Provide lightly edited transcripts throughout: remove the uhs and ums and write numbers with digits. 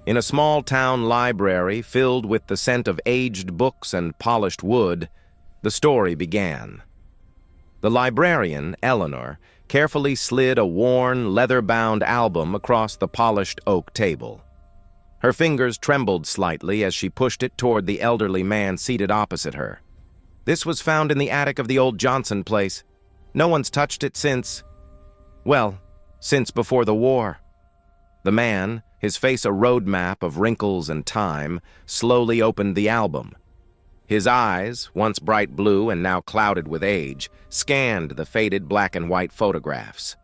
In a small-town library filled with the scent of aged books and polished wood, the story began. The librarian, Eleanor, carefully slid a worn, leather-bound album across the polished oak table. Her fingers trembled slightly as she pushed it toward the elderly man seated opposite her. This was found in the attic of the old Johnson place. No one's touched it since, well, since before the war. The man, his face a road map of wrinkles and time, slowly opened the album. His eyes, once bright blue and now clouded with age, scanned the faded black and white photographs.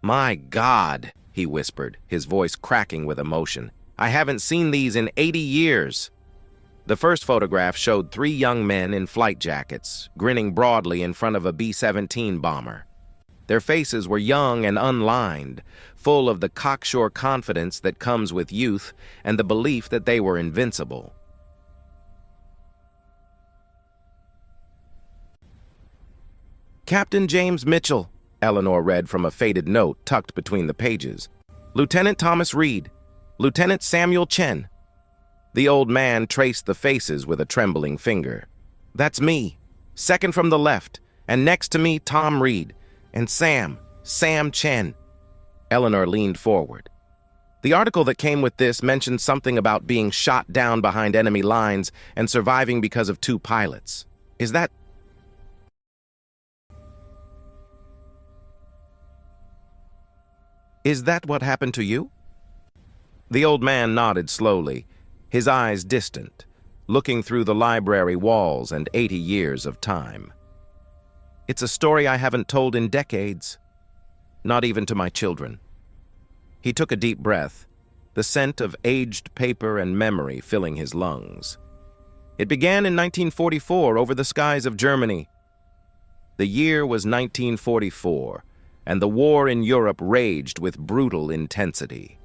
"My God," he whispered, his voice cracking with emotion. "I haven't seen these in 80 years. The first photograph showed 3 young men in flight jackets, grinning broadly in front of a B-17 bomber. Their faces were young and unlined, full of the cocksure confidence that comes with youth and the belief that they were invincible. "Captain James Mitchell," Eleanor read from a faded note tucked between the pages. "Lieutenant Thomas Reed. Lieutenant Samuel Chen." The old man traced the faces with a trembling finger. "That's me, second from the left, and next to me Tom Reed, and Sam Chen." Eleanor leaned forward. "The article that came with this mentioned something about being shot down behind enemy lines and surviving because of 2 pilots. Is that what happened to you?" The old man nodded slowly, his eyes distant, looking through the library walls and 80 years of time. "It's a story I haven't told in decades, not even to my children." He took a deep breath, the scent of aged paper and memory filling his lungs. "It began in 1944 over the skies of Germany. The year was 1944, and the war in Europe raged with brutal intensity.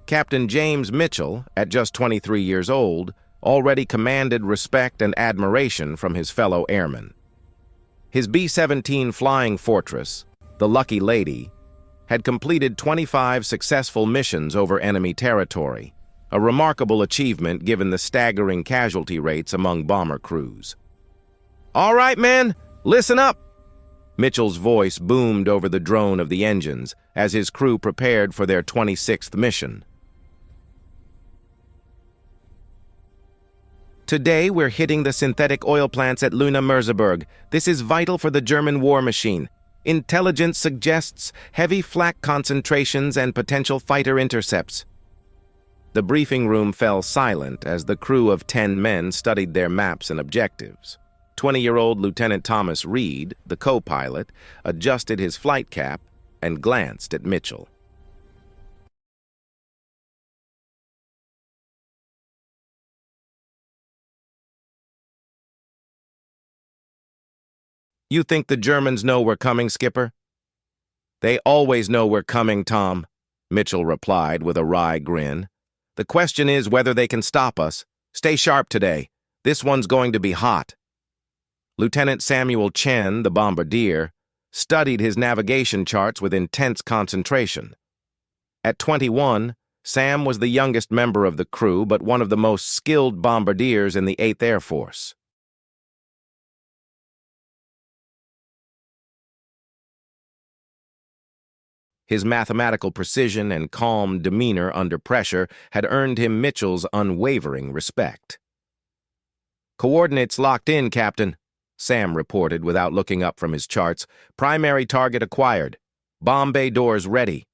Captain James Mitchell, at just 23 years old, already commanded respect and admiration from his fellow airmen. His B-17 Flying Fortress, the Lucky Lady, had completed 25 successful missions over enemy territory, a remarkable achievement given the staggering casualty rates among bomber crews. "All right, men, listen up!" Mitchell's voice boomed over the drone of the engines as his crew prepared for their 26th mission. "Today we're hitting the synthetic oil plants at Luna Merseburg. This is vital for the German war machine. Intelligence suggests heavy flak concentrations and potential fighter intercepts." The briefing room fell silent as the crew of 10 men studied their maps and objectives. 20-year-old Lieutenant Thomas Reed, the co-pilot, adjusted his flight cap and glanced at Mitchell. "You think the Germans know we're coming, Skipper?" "They always know we're coming, Tom," Mitchell replied with a wry grin. "The question is whether they can stop us. Stay sharp today. This one's going to be hot." Lieutenant Samuel Chen, the bombardier, studied his navigation charts with intense concentration. At 21, Sam was the youngest member of the crew, but one of the most skilled bombardiers in the 8th Air Force. His mathematical precision and calm demeanor under pressure had earned him Mitchell's unwavering respect. "Coordinates locked in, Captain," Sam reported without looking up from his charts. "Primary target acquired. Bomb bay doors ready."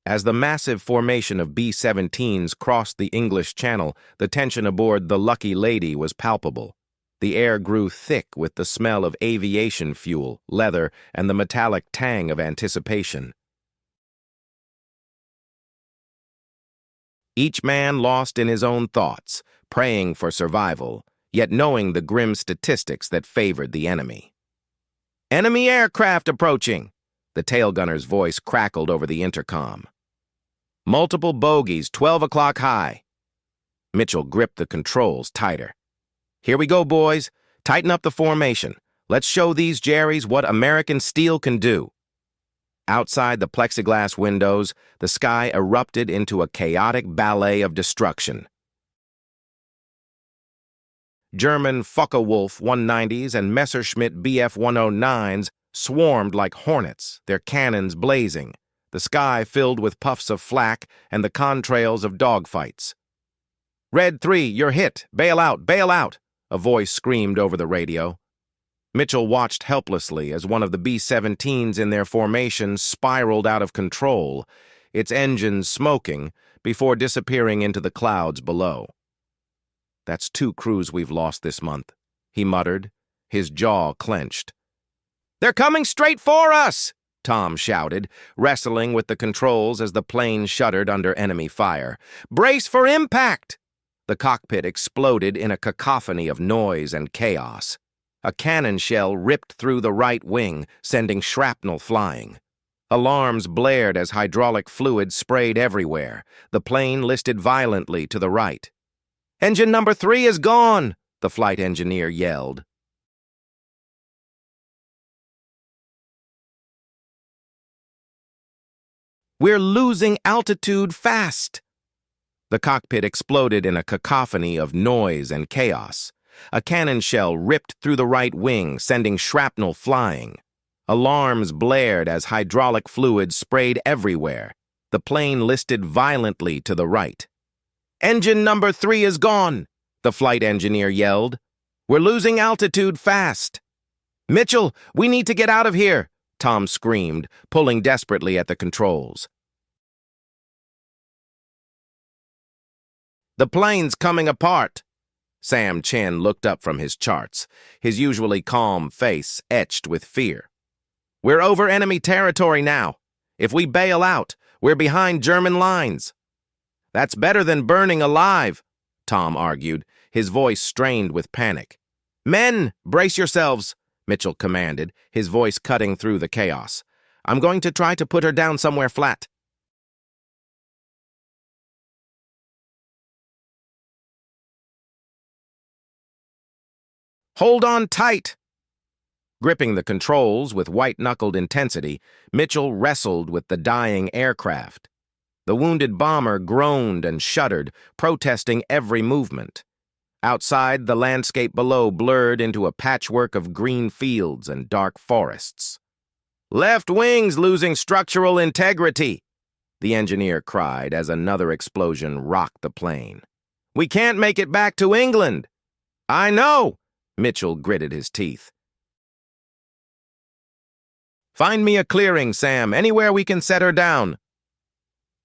As the massive formation of B-17s crossed the English Channel, the tension aboard the Lucky Lady was palpable. The air grew thick with the smell of aviation fuel, leather, and the metallic tang of anticipation. Each man lost in his own thoughts, praying for survival, yet knowing the grim statistics that favored the enemy. "Enemy aircraft approaching!" The tail gunner's voice crackled over the intercom. "Multiple bogies, 12 o'clock high." Mitchell gripped the controls tighter. "Here we go, boys. Tighten up the formation. Let's show these Jerrys what American steel can do." Outside the plexiglass windows, the sky erupted into a chaotic ballet of destruction. German Focke-Wulf 190s and Messerschmitt Bf 109s swarmed like hornets, their cannons blazing, the sky filled with puffs of flak and the contrails of dogfights. "Red 3, you're hit! Bail out! Bail out!" a voice screamed over the radio. Mitchell watched helplessly as one of the B-17s in their formation spiraled out of control, its engines smoking, before disappearing into the clouds below. "That's 2 crews we've lost this month," he muttered, his jaw clenched. "They're coming straight for us!" Tom shouted, wrestling with the controls as the plane shuddered under enemy fire. "Brace for impact!" The cockpit exploded in a cacophony of noise and chaos. A cannon shell ripped through the right wing, sending shrapnel flying. Alarms blared as hydraulic fluid sprayed everywhere. The plane listed violently to the right. "Engine number 3 is gone!" the flight engineer yelled. "We're losing altitude fast!" The cockpit exploded in a cacophony of noise and chaos. A cannon shell ripped through the right wing, sending shrapnel flying. Alarms blared as hydraulic fluid sprayed everywhere. The plane listed violently to the right. "Engine number 3 is gone!" the flight engineer yelled. "We're losing altitude fast!" "Mitchell, we need to get out of here!" Tom screamed, pulling desperately at the controls. "The plane's coming apart!" Sam Chen looked up from his charts, his usually calm face etched with fear. "We're over enemy territory now. If we bail out, we're behind German lines." "That's better than burning alive," Tom argued, his voice strained with panic. "Men, brace yourselves," Mitchell commanded, his voice cutting through the chaos. "I'm going to try to put her down somewhere flat." "Hold on tight!" Gripping the controls with white-knuckled intensity, Mitchell wrestled with the dying aircraft. The wounded bomber groaned and shuddered, protesting every movement. Outside, the landscape below blurred into a patchwork of green fields and dark forests. "Left wing's losing structural integrity," the engineer cried as another explosion rocked the plane. "We can't make it back to England." "I know," Mitchell gritted his teeth. "Find me a clearing, Sam, anywhere we can set her down."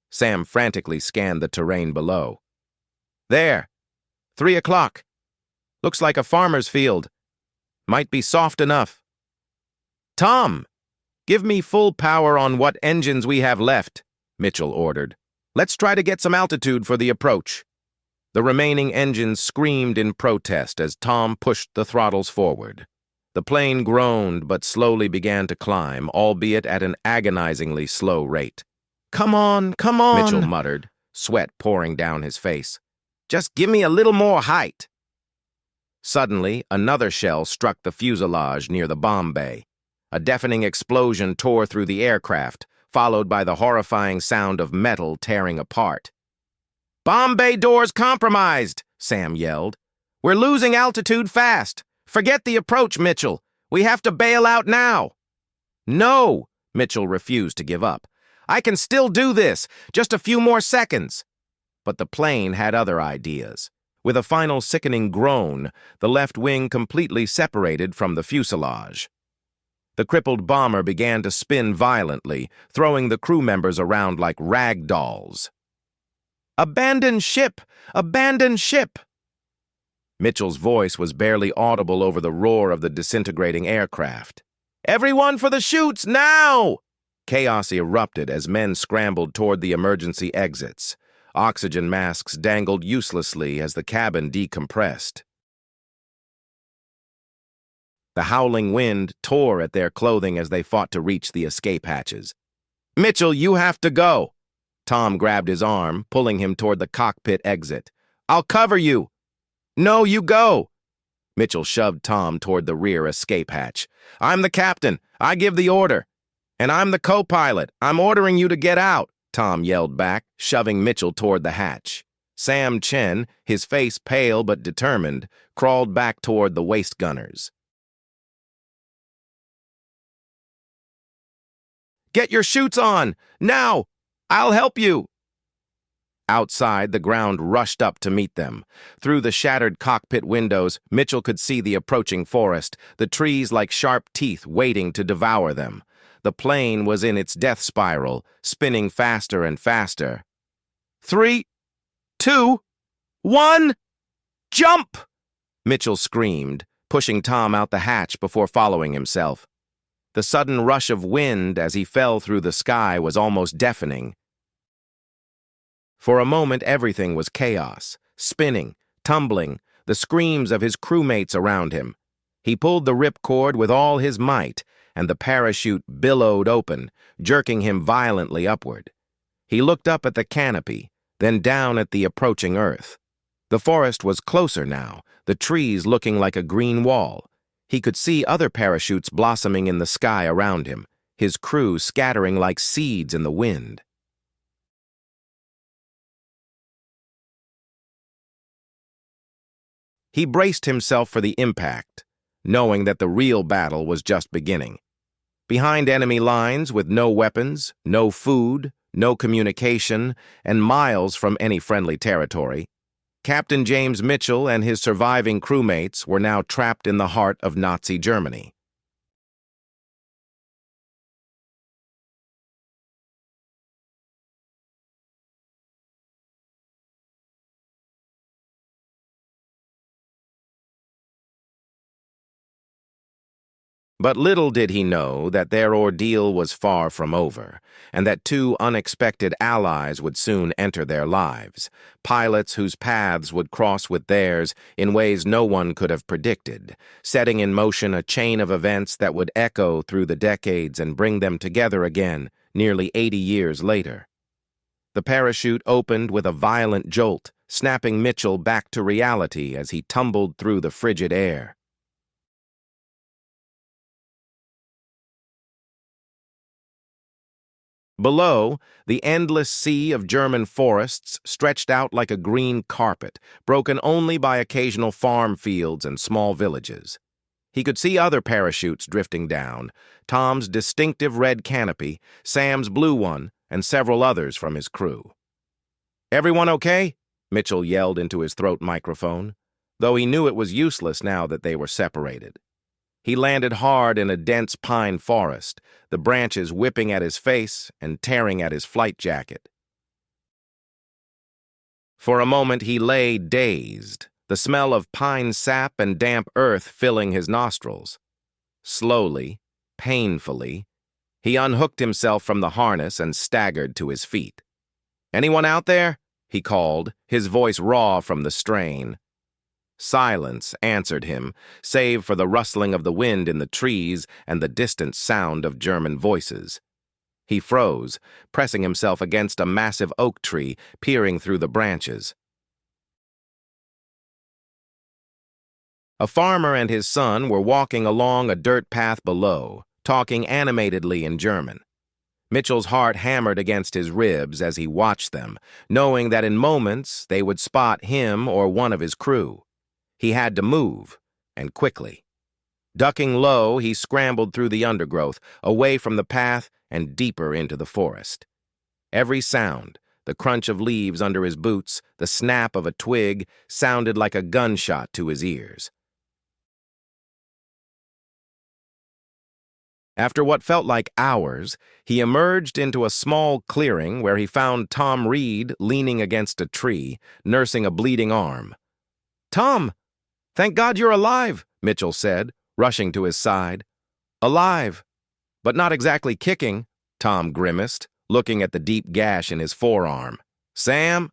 Sam frantically scanned the terrain below. "There, 3 o'clock. Looks like a farmer's field. Might be soft enough." "Tom, give me full power on what engines we have left," Mitchell ordered. "Let's try to get some altitude for the approach." The remaining engines screamed in protest as Tom pushed the throttles forward. The plane groaned but slowly began to climb, albeit at an agonizingly slow rate. Come on," Mitchell muttered, sweat pouring down his face. "Just give me a little more height." Suddenly, another shell struck the fuselage near the bomb bay. A deafening explosion tore through the aircraft, followed by the horrifying sound of metal tearing apart. "Bomb bay doors compromised," Sam yelled. "We're losing altitude fast. Forget the approach, Mitchell. We have to bail out now." "No," Mitchell refused to give up. "I can still do this. Just a few more seconds." But the plane had other ideas. With a final sickening groan, the left wing completely separated from the fuselage. The crippled bomber began to spin violently, throwing the crew members around like rag dolls. "Abandon ship! Abandon ship!" Mitchell's voice was barely audible over the roar of the disintegrating aircraft. "Everyone for the chutes, now!" Chaos erupted as men scrambled toward the emergency exits. Oxygen masks dangled uselessly as the cabin decompressed. The howling wind tore at their clothing as they fought to reach the escape hatches. "Mitchell, you have to go." Tom grabbed his arm, pulling him toward the cockpit exit. "I'll cover you." "No, you go." Mitchell shoved Tom toward the rear escape hatch. "I'm the captain. I give the order." And I'm the co-pilot. I'm ordering you to get out, Tom yelled back, shoving Mitchell toward the hatch. Sam Chen, his face pale but determined, crawled back toward the waist gunners. Get your chutes on! Now! I'll help you! Outside, the ground rushed up to meet them. Through the shattered cockpit windows, Mitchell could see the approaching forest, the trees like sharp teeth waiting to devour them. The plane was in its death spiral, spinning faster and faster. 3, 2, 1, jump! Mitchell screamed, pushing Tom out the hatch before following himself. The sudden rush of wind as he fell through the sky was almost deafening. For a moment, everything was chaos, spinning, tumbling, the screams of his crewmates around him. He pulled the ripcord with all his might, and the parachute billowed open, jerking him violently upward. He looked up at the canopy, then down at the approaching earth. The forest was closer now, the trees looking like a green wall. He could see other parachutes blossoming in the sky around him, his crew scattering like seeds in the wind. He braced himself for the impact, knowing that the real battle was just beginning. Behind enemy lines, with no weapons, no food, no communication, and miles from any friendly territory, Captain James Mitchell and his surviving crewmates were now trapped in the heart of Nazi Germany. But little did he know that their ordeal was far from over, and that two unexpected allies would soon enter their lives, pilots whose paths would cross with theirs in ways no one could have predicted, setting in motion a chain of events that would echo through the decades and bring them together again, nearly 80 years later. The parachute opened with a violent jolt, snapping Mitchell back to reality as he tumbled through the frigid air. Below, the endless sea of German forests stretched out like a green carpet, broken only by occasional farm fields and small villages. He could see other parachutes drifting down, Tom's distinctive red canopy, Sam's blue one, and several others from his crew. "Everyone okay?" Mitchell yelled into his throat microphone, though he knew it was useless now that they were separated. He landed hard in a dense pine forest, the branches whipping at his face and tearing at his flight jacket. For a moment he lay dazed, the smell of pine sap and damp earth filling his nostrils. Slowly, painfully, he unhooked himself from the harness and staggered to his feet. "Anyone out there?" he called, his voice raw from the strain. Silence answered him, save for the rustling of the wind in the trees and the distant sound of German voices. He froze, pressing himself against a massive oak tree, peering through the branches. A farmer and his son were walking along a dirt path below, talking animatedly in German. Mitchell's heart hammered against his ribs as he watched them, knowing that in moments they would spot him or one of his crew. He had to move, and quickly. Ducking low, he scrambled through the undergrowth, away from the path and deeper into the forest. Every sound, the crunch of leaves under his boots, the snap of a twig, sounded like a gunshot to his ears. After what felt like hours, he emerged into a small clearing where he found Tom Reed leaning against a tree, nursing a bleeding arm. "Tom! Thank God you're alive," Mitchell said, rushing to his side. "Alive, but not exactly kicking," Tom grimaced, looking at the deep gash in his forearm. "Sam?"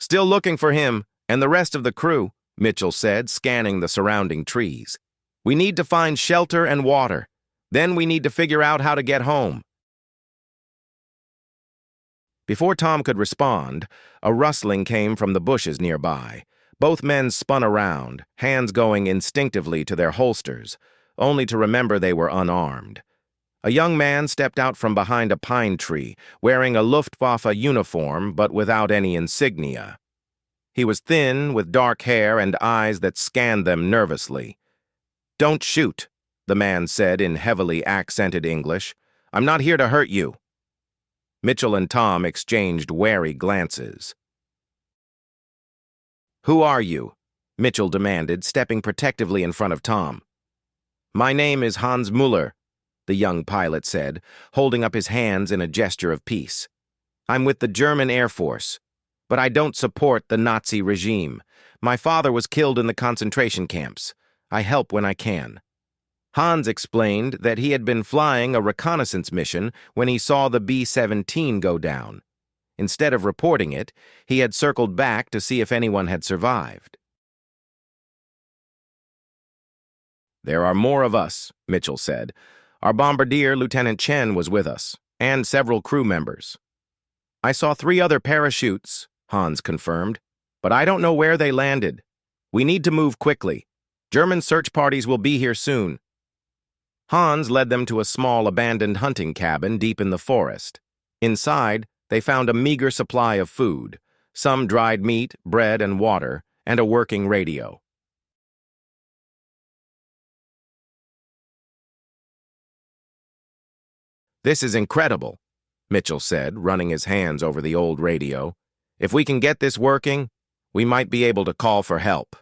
"Still looking for him, and the rest of the crew," Mitchell said, scanning the surrounding trees. "We need to find shelter and water. Then we need to figure out how to get home." Before Tom could respond, a rustling came from the bushes nearby. Both men spun around, hands going instinctively to their holsters, only to remember they were unarmed. A young man stepped out from behind a pine tree, wearing a Luftwaffe uniform but without any insignia. He was thin, with dark hair and eyes that scanned them nervously. "Don't shoot," the man said in heavily accented English. "I'm not here to hurt you." Mitchell and Tom exchanged wary glances. "Who are you?" Mitchell demanded, stepping protectively in front of Tom. "My name is Hans Muller," the young pilot said, holding up his hands in a gesture of peace. "I'm with the German Air Force, but I don't support the Nazi regime. My father was killed in the concentration camps. I help when I can." Hans explained that he had been flying a reconnaissance mission when he saw the B-17 go down. Instead of reporting it, he had circled back to see if anyone had survived. "There are more of us," Mitchell said. "Our bombardier, Lieutenant Chen, was with us, and several crew members." "I saw 3 other parachutes," Hans confirmed, "but I don't know where they landed. We need to move quickly. German search parties will be here soon." Hans led them to a small abandoned hunting cabin deep in the forest. Inside, they found a meager supply of food, some dried meat, bread, and water, and a working radio. "This is incredible," Mitchell said, running his hands over the old radio. "If we can get this working, we might be able to call for help."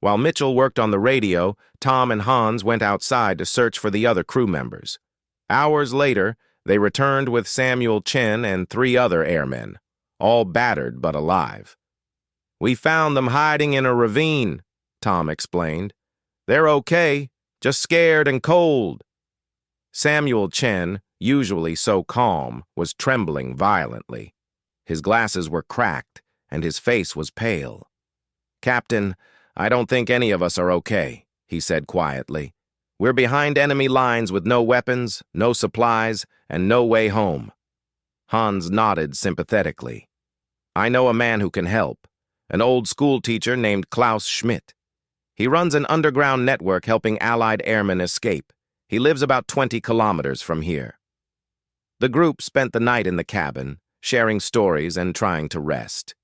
While Mitchell worked on the radio, Tom and Hans went outside to search for the other crew members. Hours later, they returned with Samuel Chen and 3 other airmen, all battered but alive. "We found them hiding in a ravine," Tom explained. "They're okay, just scared and cold." Samuel Chen, usually so calm, was trembling violently. His glasses were cracked, and his face was pale. "Captain, I don't think any of us are okay," he said quietly. "We're behind enemy lines with no weapons, no supplies, and no way home." Hans nodded sympathetically. "I know a man who can help, an old school teacher named Klaus Schmidt. He runs an underground network helping Allied airmen escape. He lives about 20 kilometers from here." The group spent the night in the cabin, sharing stories and trying to rest.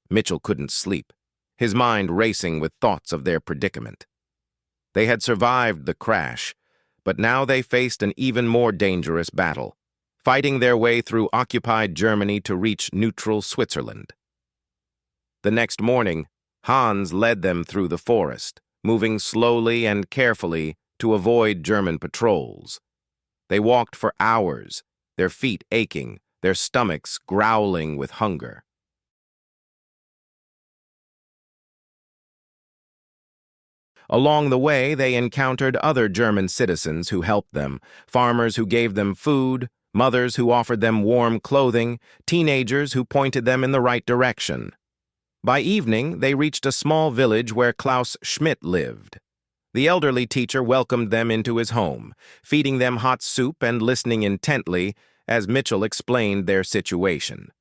Mitchell couldn't sleep, his mind racing with thoughts of their predicament. They had survived the crash, but now they faced an even more dangerous battle, fighting their way through occupied Germany to reach neutral Switzerland. The next morning, Hans led them through the forest, moving slowly and carefully to avoid German patrols. They walked for hours, their feet aching, their stomachs growling with hunger. Along the way, they encountered other German citizens who helped them, farmers who gave them food, mothers who offered them warm clothing, teenagers who pointed them in the right direction. By evening, they reached a small village where Klaus Schmidt lived. The elderly teacher welcomed them into his home, feeding them hot soup and listening intently as Mitchell explained their situation.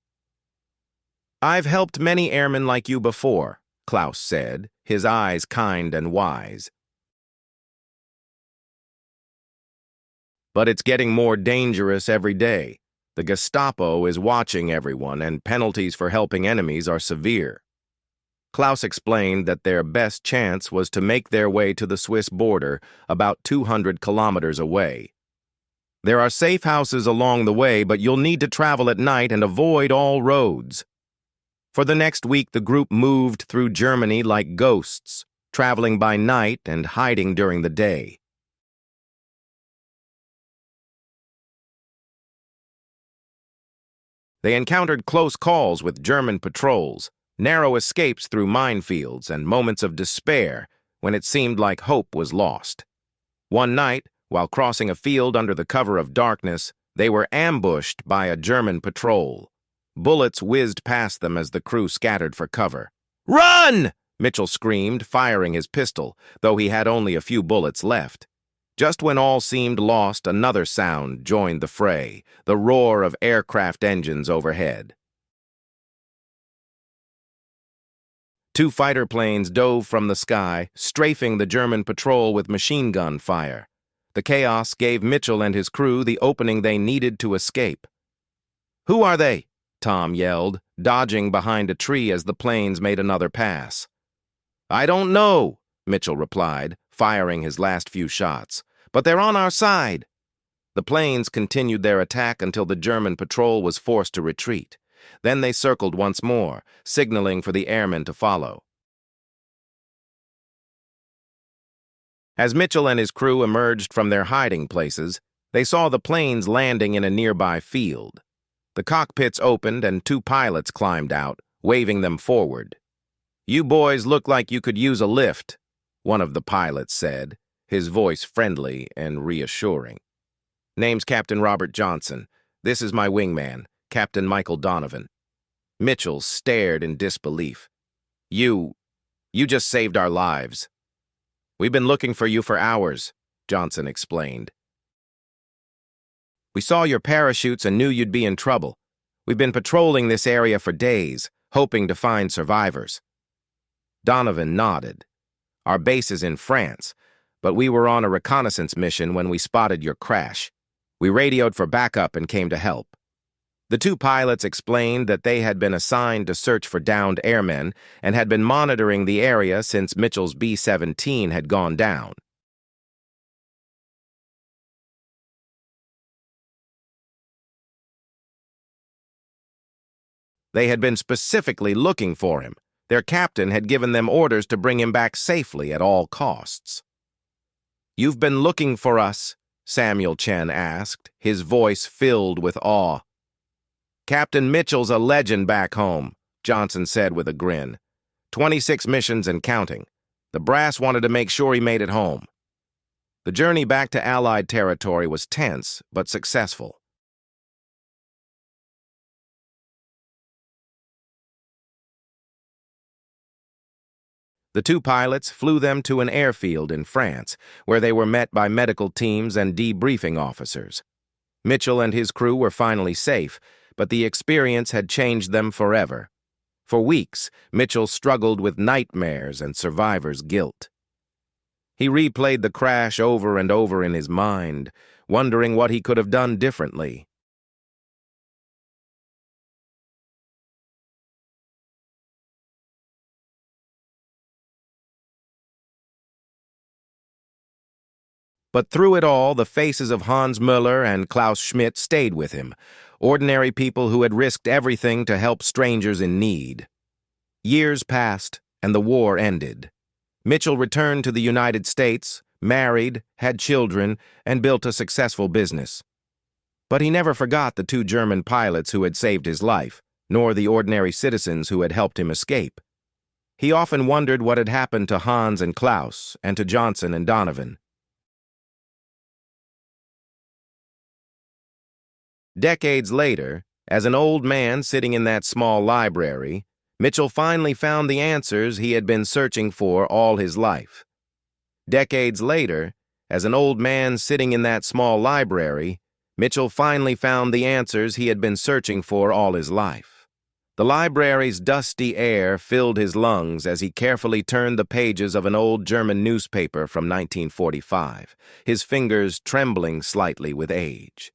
"I've helped many airmen like you before," Klaus said, his eyes kind and wise. "But it's getting more dangerous every day. The Gestapo is watching everyone, and penalties for helping enemies are severe." Klaus explained that their best chance was to make their way to the Swiss border, about 200 kilometers away. "There are safe houses along the way, but you'll need to travel at night and avoid all roads." For the next week, the group moved through Germany like ghosts, traveling by night and hiding during the day. They encountered close calls with German patrols, narrow escapes through minefields, and moments of despair when it seemed like hope was lost. One night, while crossing a field under the cover of darkness, they were ambushed by a German patrol. Bullets whizzed past them as the crew scattered for cover. "Run!" Mitchell screamed, firing his pistol, though he had only a few bullets left. Just when all seemed lost, another sound joined the fray, the roar of aircraft engines overhead. Two fighter planes dove from the sky, strafing the German patrol with machine gun fire. The chaos gave Mitchell and his crew the opening they needed to escape. "Who are they?" Tom yelled, dodging behind a tree as the planes made another pass. "I don't know," Mitchell replied, firing his last few shots. "But they're on our side." The planes continued their attack until the German patrol was forced to retreat. Then they circled once more, signaling for the airmen to follow. As Mitchell and his crew emerged from their hiding places, they saw the planes landing in a nearby field. The cockpits opened and two pilots climbed out, waving them forward. "You boys look like you could use a lift," one of the pilots said, his voice friendly and reassuring. "Name's Captain Robert Johnson. This is my wingman, Captain Michael Donovan." Mitchell stared in disbelief. You just saved our lives." "We've been looking for you for hours," Johnson explained. "We saw your parachutes and knew you'd be in trouble. We've been patrolling this area for days, hoping to find survivors." Donovan nodded. "Our base is in France, but we were on a reconnaissance mission when we spotted your crash. We radioed for backup and came to help." The two pilots explained that they had been assigned to search for downed airmen and had been monitoring the area since Mitchell's B-17 had gone down. They had been specifically looking for him. Their captain had given them orders to bring him back safely at all costs. "You've been looking for us?" Samuel Chen asked, his voice filled with awe. "Captain Mitchell's a legend back home," Johnson said with a grin. 26 missions and counting. The brass wanted to make sure he made it home. The journey back to Allied territory was tense, but successful. The two pilots flew them to an airfield in France, where they were met by medical teams and debriefing officers. Mitchell and his crew were finally safe, but the experience had changed them forever. For weeks, Mitchell struggled with nightmares and survivor's guilt. He replayed the crash over and over in his mind, wondering what he could have done differently. But through it all, the faces of Hans Müller and Klaus Schmidt stayed with him, ordinary people who had risked everything to help strangers in need. Years passed, and the war ended. Mitchell returned to the United States, married, had children, and built a successful business. But he never forgot the two German pilots who had saved his life, nor the ordinary citizens who had helped him escape. He often wondered what had happened to Hans and Klaus, and to Johnson and Donovan. Decades later, as an old man sitting in that small library, Mitchell finally found the answers he had been searching for all his life. Decades later, as an old man sitting in that small library, Mitchell finally found the answers he had been searching for all his life. The library's dusty air filled his lungs as he carefully turned the pages of an old German newspaper from 1945, his fingers trembling slightly with age.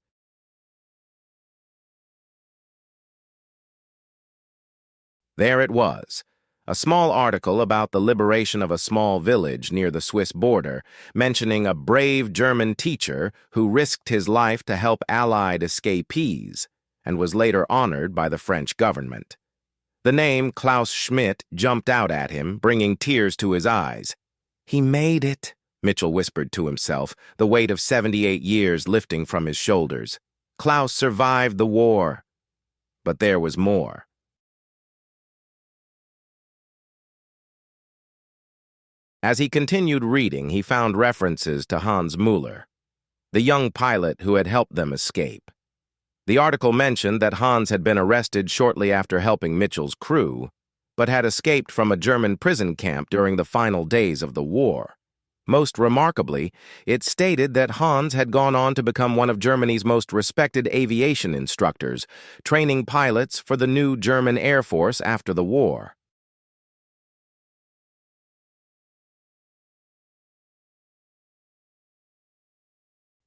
There it was, a small article about the liberation of a small village near the Swiss border, mentioning a brave German teacher who risked his life to help Allied escapees and was later honored by the French government. The name Klaus Schmidt jumped out at him, bringing tears to his eyes. "He made it," Mitchell whispered to himself, the weight of 78 years lifting from his shoulders. Klaus survived the war. But there was more. As he continued reading, he found references to Hans Müller, the young pilot who had helped them escape. The article mentioned that Hans had been arrested shortly after helping Mitchell's crew, but had escaped from a German prison camp during the final days of the war. Most remarkably, it stated that Hans had gone on to become one of Germany's most respected aviation instructors, training pilots for the new German Air Force after the war.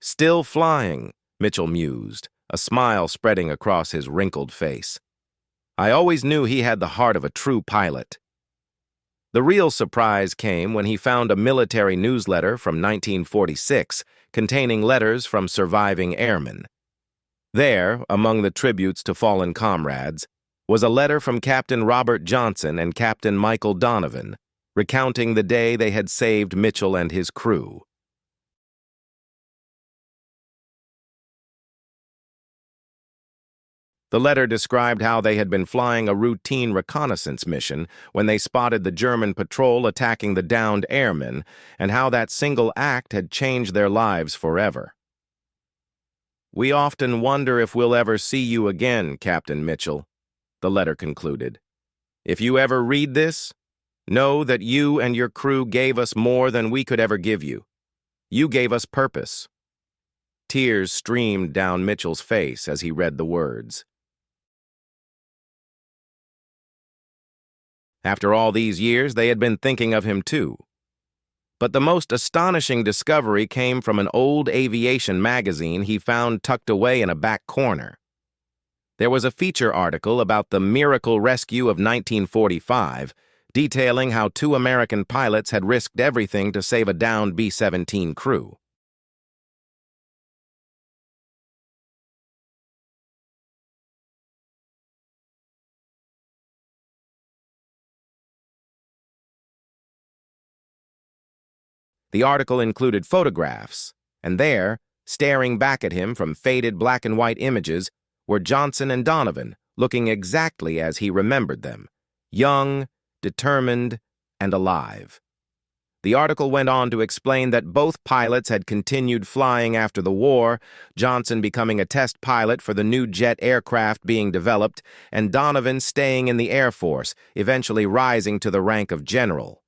Still flying, Mitchell mused, a smile spreading across his wrinkled face. I always knew he had the heart of a true pilot. The real surprise came when he found a military newsletter from 1946 containing letters from surviving airmen. There, among the tributes to fallen comrades, was a letter from Captain Robert Johnson and Captain Michael Donovan, recounting the day they had saved Mitchell and his crew. The letter described how they had been flying a routine reconnaissance mission when they spotted the German patrol attacking the downed airmen, and how that single act had changed their lives forever. "We often wonder if we'll ever see you again, Captain Mitchell," the letter concluded. "If you ever read this, know that you and your crew gave us more than we could ever give you. You gave us purpose." Tears streamed down Mitchell's face as he read the words. After all these years, they had been thinking of him too. But the most astonishing discovery came from an old aviation magazine he found tucked away in a back corner. There was a feature article about the miracle rescue of 1945, detailing how two American pilots had risked everything to save a downed B-17 crew. The article included photographs, and there, staring back at him from faded black and white images, were Johnson and Donovan, looking exactly as he remembered them, young, determined, and alive. The article went on to explain that both pilots had continued flying after the war, Johnson becoming a test pilot for the new jet aircraft being developed, and Donovan staying in the Air Force, eventually rising to the rank of general.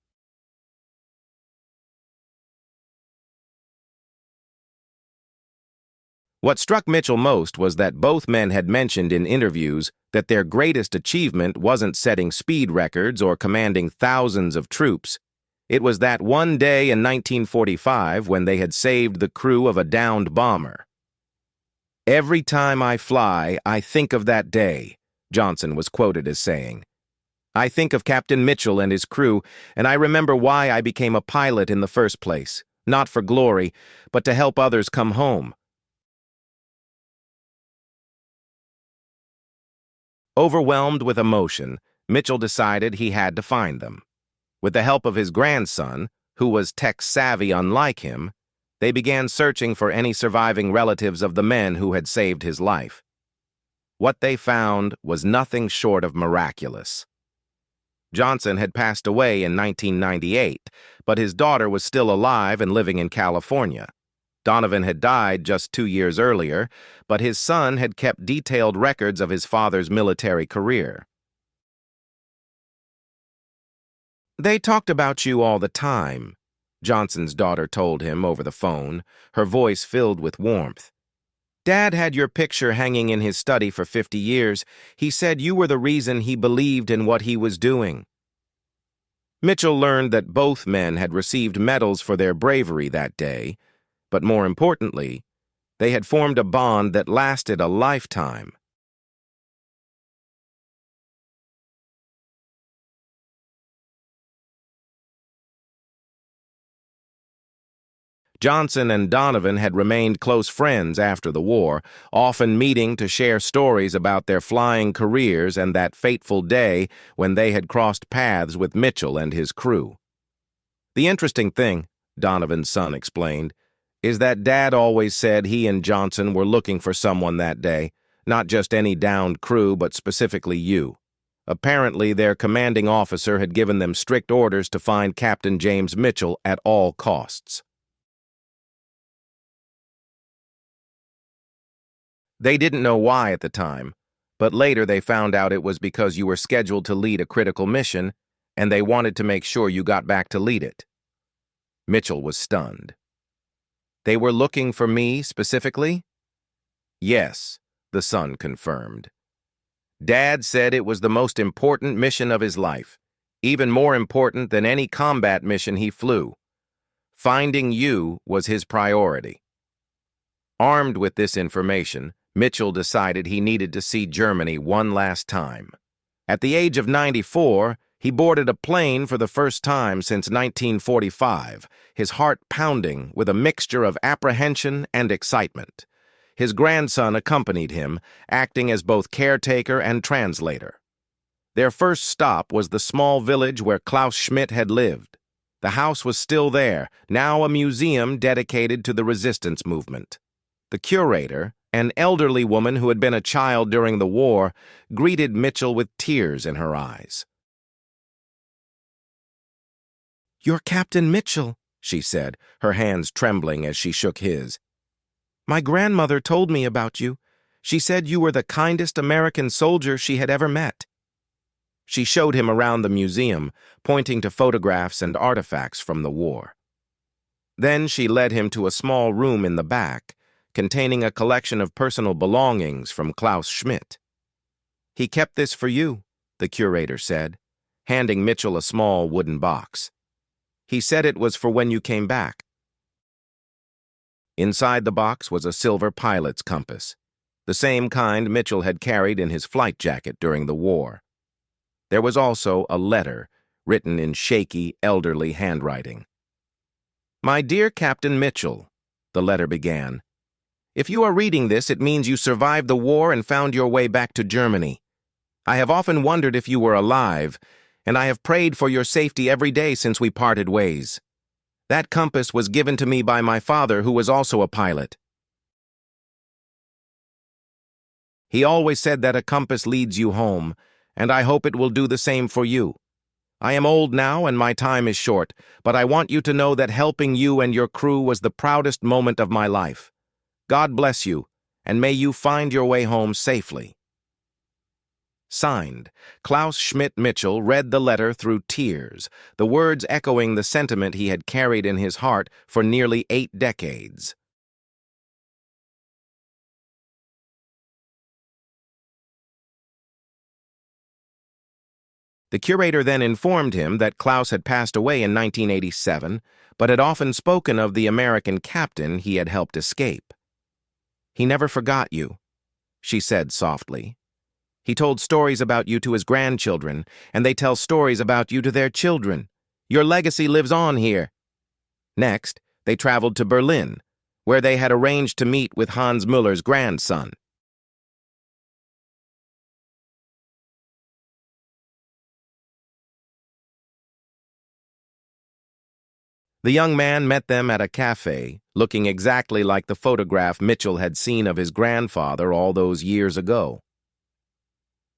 What struck Mitchell most was that both men had mentioned in interviews that their greatest achievement wasn't setting speed records or commanding thousands of troops. It was that one day in 1945 when they had saved the crew of a downed bomber. "Every time I fly, I think of that day," Johnson was quoted as saying. "I think of Captain Mitchell and his crew, and I remember why I became a pilot in the first place, not for glory, but to help others come home." Overwhelmed with emotion, Mitchell decided he had to find them. With the help of his grandson, who was tech-savvy unlike him, they began searching for any surviving relatives of the men who had saved his life. What they found was nothing short of miraculous. Johnson had passed away in 1998, but his daughter was still alive and living in California. Donovan had died just 2 years earlier, but his son had kept detailed records of his father's military career. "They talked about you all the time," Johnson's daughter told him over the phone, her voice filled with warmth. "Dad had your picture hanging in his study for 50 years. He said you were the reason he believed in what he was doing." Mitchell learned that both men had received medals for their bravery that day, but more importantly, they had formed a bond that lasted a lifetime. Johnson and Donovan had remained close friends after the war, often meeting to share stories about their flying careers and that fateful day when they had crossed paths with Mitchell and his crew. "The interesting thing," Donovan's son explained, "is that Dad always said he and Johnson were looking for someone that day, not just any downed crew, but specifically you. Apparently, their commanding officer had given them strict orders to find Captain James Mitchell at all costs." They didn't know why at the time, but later they found out it was because you were scheduled to lead a critical mission, and they wanted to make sure you got back to lead it. Mitchell was stunned. "They were looking for me specifically?" "Yes," the son confirmed. "Dad said it was the most important mission of his life, even more important than any combat mission he flew. Finding you was his priority." Armed with this information, Mitchell decided he needed to see Germany one last time. At the age of 94, he boarded a plane for the first time since 1945, his heart pounding with a mixture of apprehension and excitement. His grandson accompanied him, acting as both caretaker and translator. Their first stop was the small village where Klaus Schmidt had lived. The house was still there, now a museum dedicated to the resistance movement. The curator, an elderly woman who had been a child during the war, greeted Mitchell with tears in her eyes. "You're Captain Mitchell," she said, her hands trembling as she shook his. "My grandmother told me about you. She said you were the kindest American soldier she had ever met." She showed him around the museum, pointing to photographs and artifacts from the war. Then she led him to a small room in the back, containing a collection of personal belongings from Klaus Schmidt. "He kept this for you," the curator said, handing Mitchell a small wooden box. "He said it was for when you came back." Inside the box was a silver pilot's compass, the same kind Mitchell had carried in his flight jacket during the war. There was also a letter, written in shaky, elderly handwriting. "My dear Captain Mitchell," the letter began, "if you are reading this, it means you survived the war and found your way back to Germany. I have often wondered if you were alive, and I have prayed for your safety every day since we parted ways. That compass was given to me by my father, who was also a pilot. He always said that a compass leads you home, and I hope it will do the same for you. I am old now and my time is short, but I want you to know that helping you and your crew was the proudest moment of my life. God bless you, and may you find your way home safely." Signed, Klaus Schmidt Mitchell read the letter through tears, the words echoing the sentiment he had carried in his heart for nearly 8 decades. The curator then informed him that Klaus had passed away in 1987, but had often spoken of the American captain he had helped escape. "He never forgot you," she said softly. "He told stories about you to his grandchildren, and they tell stories about you to their children. Your legacy lives on here." Next, they traveled to Berlin, where they had arranged to meet with Hans Müller's grandson. The young man met them at a cafe, looking exactly like the photograph Mitchell had seen of his grandfather all those years ago.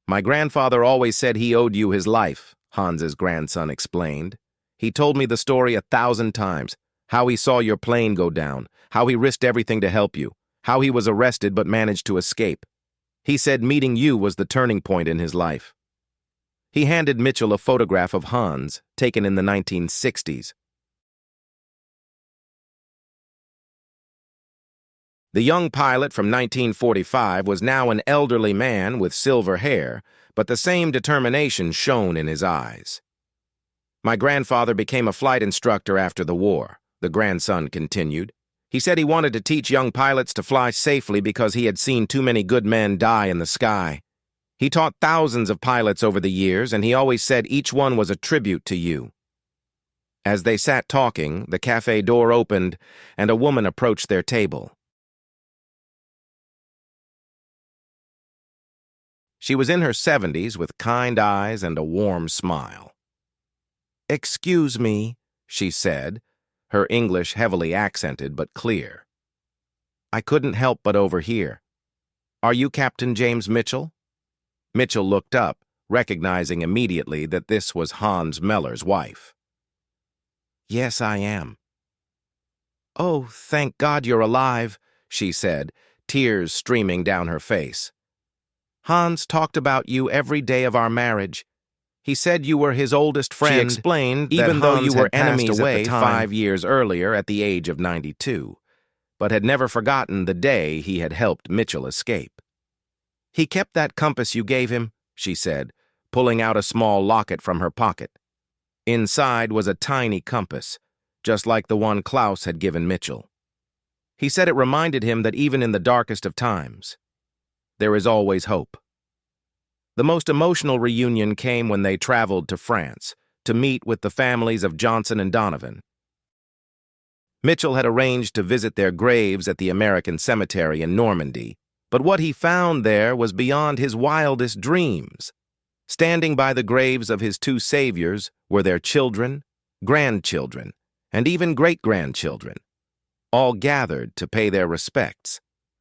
"My grandfather always said he owed you his life," Hans's grandson explained. "He told me the story 1,000 times, how he saw your plane go down, how he risked everything to help you, how he was arrested but managed to escape. He said meeting you was the turning point in his life." He handed Mitchell a photograph of Hans, taken in the 1960s. The young pilot from 1945 was now an elderly man with silver hair, but the same determination shone in his eyes. "My grandfather became a flight instructor after the war," the grandson continued. "He said he wanted to teach young pilots to fly safely because he had seen too many good men die in the sky. He taught thousands of pilots over the years, and he always said each one was a tribute to you." As they sat talking, the cafe door opened, and a woman approached their table. She was in her 70s with kind eyes and a warm smile. "Excuse me," she said, her English heavily accented but clear. "I couldn't help but overhear. Are you Captain James Mitchell?" Mitchell looked up, recognizing immediately that this was Hans Müller's wife. "Yes, I am." "Oh, thank God you're alive," she said, tears streaming down her face. "Hans talked about you every day of our marriage. He said you were his oldest friend." She explained even though you were enemies away 5 years earlier at the age of 92, but had never forgotten the day he had helped Mitchell escape. "He kept that compass you gave him," she said, pulling out a small locket from her pocket. Inside was a tiny compass, just like the one Klaus had given Mitchell. He said it reminded him that even in the darkest of times, there is always hope. The most emotional reunion came when they traveled to France to meet with the families of Johnson and Donovan. Mitchell had arranged to visit their graves at the American Cemetery in Normandy, but what he found there was beyond his wildest dreams. Standing by the graves of his two saviors were their children, grandchildren, and even great-grandchildren, all gathered to pay their respects.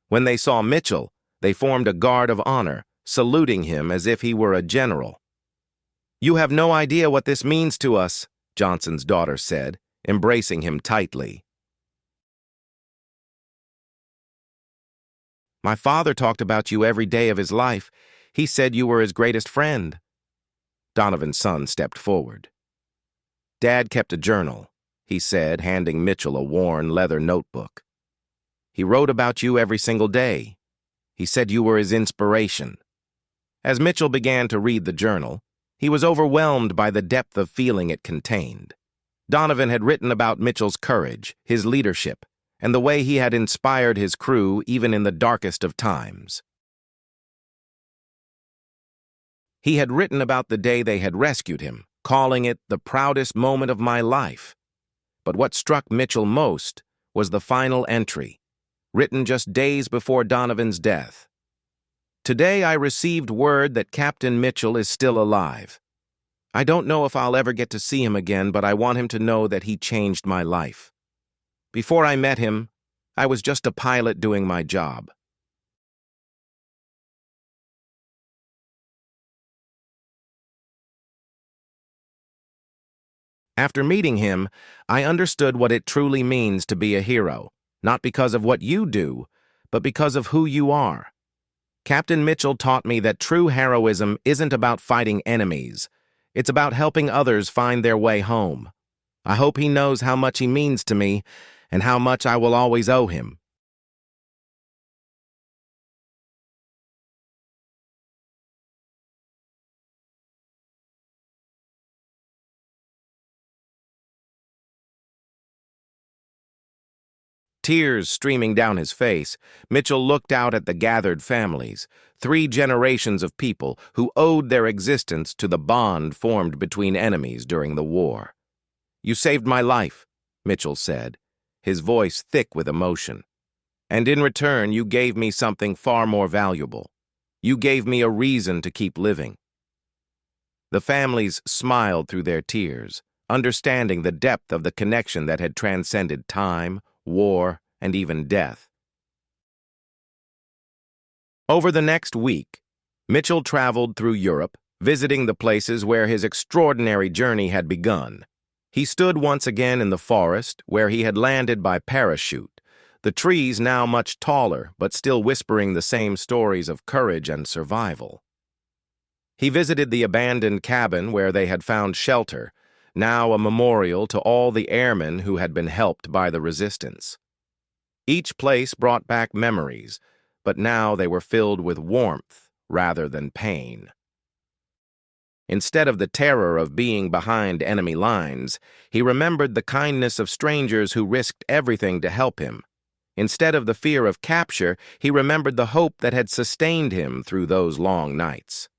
When they saw Mitchell, they formed a guard of honor, saluting him as if he were a general. "You have no idea what this means to us," Johnson's daughter said, embracing him tightly. "My father talked about you every day of his life. He said you were his greatest friend." Donovan's son stepped forward. "Dad kept a journal," he said, handing Mitchell a worn leather notebook. "He wrote about you every single day. He said you were his inspiration." As Mitchell began to read the journal, he was overwhelmed by the depth of feeling it contained. Donovan had written about Mitchell's courage, his leadership, and the way he had inspired his crew even in the darkest of times. He had written about the day they had rescued him, calling it the proudest moment of my life. But what struck Mitchell most was the final entry, written just days before Donovan's death. "Today I received word that Captain Mitchell is still alive. I don't know if I'll ever get to see him again, but I want him to know that he changed my life. Before I met him, I was just a pilot doing my job. After meeting him, I understood what it truly means to be a hero, not because of what you do, but because of who you are. Captain Mitchell taught me that true heroism isn't about fighting enemies. It's about helping others find their way home. I hope he knows how much he means to me and how much I will always owe him." Tears streaming down his face, Mitchell looked out at the gathered families, 3 generations of people who owed their existence to the bond formed between enemies during the war. "You saved my life," Mitchell said, his voice thick with emotion. "And in return, you gave me something far more valuable. You gave me a reason to keep living." The families smiled through their tears, understanding the depth of the connection that had transcended time, war, and even death. Over the next week, Mitchell traveled through Europe, visiting the places where his extraordinary journey had begun. He stood once again in the forest where he had landed by parachute, the trees now much taller but still whispering the same stories of courage and survival. He visited the abandoned cabin where they had found shelter, now a memorial to all the airmen who had been helped by the resistance. Each place brought back memories, but now they were filled with warmth rather than pain. Instead of the terror of being behind enemy lines, he remembered the kindness of strangers who risked everything to help him. Instead of the fear of capture, he remembered the hope that had sustained him through those long nights.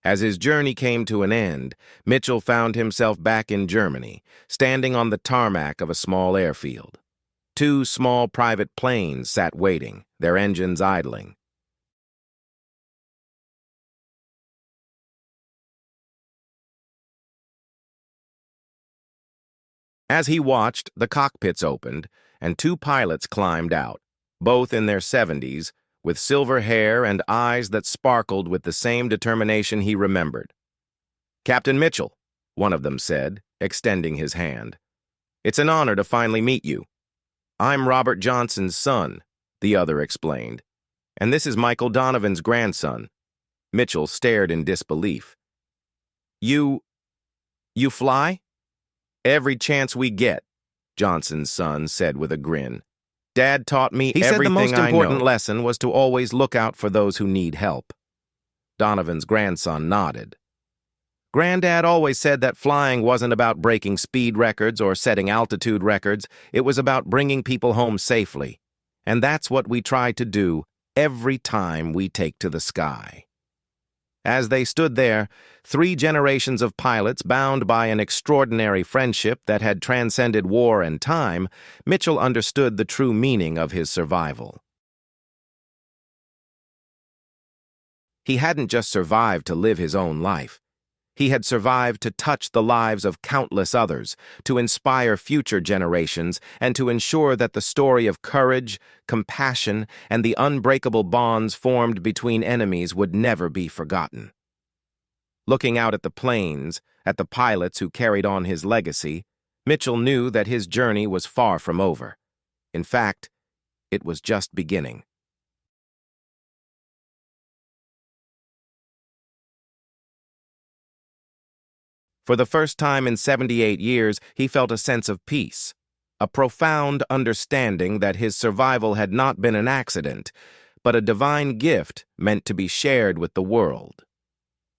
As his journey came to an end, Mitchell found himself back in Germany, standing on the tarmac of a small airfield. 2 small private planes sat waiting, their engines idling. As he watched, the cockpits opened, and 2 pilots climbed out, both in their 70s, with silver hair and eyes that sparkled with the same determination he remembered. "Captain Mitchell," one of them said, extending his hand. "It's an honor to finally meet you." "I'm Robert Johnson's son," the other explained. "And this is Michael Donovan's grandson." Mitchell stared in disbelief. You fly?" "Every chance we get," Johnson's son said with a grin. "Dad taught me everything I know." He said the most important lesson was to always look out for those who need help. Donovan's grandson nodded. "Granddad always said that flying wasn't about breaking speed records or setting altitude records. It was about bringing people home safely. And that's what we try to do every time we take to the sky. As they stood there, 3 generations of pilots bound by an extraordinary friendship that had transcended war and time, Mitchell understood the true meaning of his survival. He hadn't just survived to live his own life. He had survived to touch the lives of countless others, to inspire future generations, and to ensure that the story of courage, compassion, and the unbreakable bonds formed between enemies would never be forgotten. Looking out at the planes, at the pilots who carried on his legacy, Mitchell knew that his journey was far from over. In fact, it was just beginning. For the first time in 78 years, he felt a sense of peace, a profound understanding that his survival had not been an accident, but a divine gift meant to be shared with the world.